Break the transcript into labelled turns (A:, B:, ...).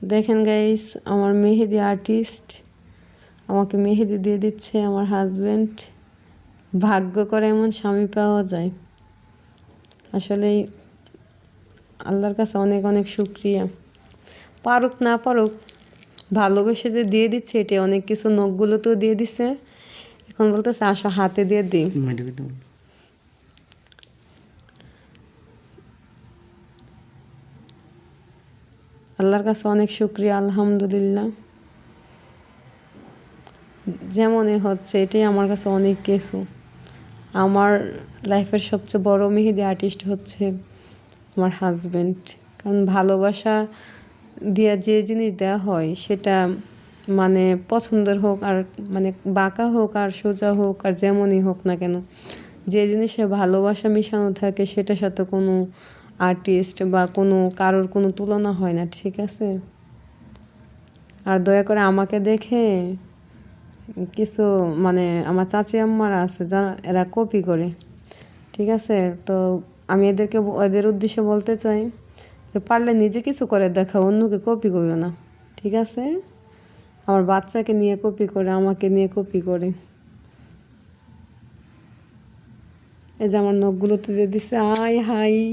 A: দেখেন গাইস, আমার মেহেদি আর্টিস্ট আমাকে মেহেদি দিয়ে দিচ্ছে আমার হাজব্যান্ড। ভাগ্য করে এমন স্বামী পাওয়া যায়। আসলেই আল্লাহর কাছে অনেক অনেক শুকরিয়া। পারুক না পারুক, ভালোবেসে যে দিয়ে দিচ্ছে এটা অনেক কিছু। নখগুলোতেও দিয়ে দিছে, এখন বলতেছে আসো হাতে দিয়ে দিই। আল্লাহর কাছে অনেক শুকরিয়া, আলহামদুলিল্লাহ। যেমনই হচ্ছে এটাই আমার কাছে অনেক কিছু। আমার লাইফের সবচেয়ে বড় মেহেদি আর্টিস্ট হচ্ছে আমার হাজব্যান্ড। কারণ ভালোবাসা দিয়া যে জিনিস দেওয়া হয় সেটা মানে পছন্দের হোক আর মানে বাঁকা হোক আর সোজা হোক আর যেমনই হোক না কেন, যে জিনিসে ভালোবাসা মিশানো থাকে সেটার সাথে কোনো আর্টিস্ট বা কোনো কারোর কোনো তুলনা হয় না, ঠিক আছে? আর দয়া করে আমাকে দেখে কিছু মানে আমার চাচি আম্মারা আছে যারা এরা কপি করে, ঠিক আছে? তো আমি এদের উদ্দেশ্যে বলতে চাই যে পারলে নিজে কিছু করে দেখাও, অন্যকে কপি করো না, ঠিক আছে? আমার বাচ্চাকে নিয়ে কপি করে, আমাকে নিয়ে কপি করে। এই যে আমার নখগুলো তুলে দিছে, আয় হাই।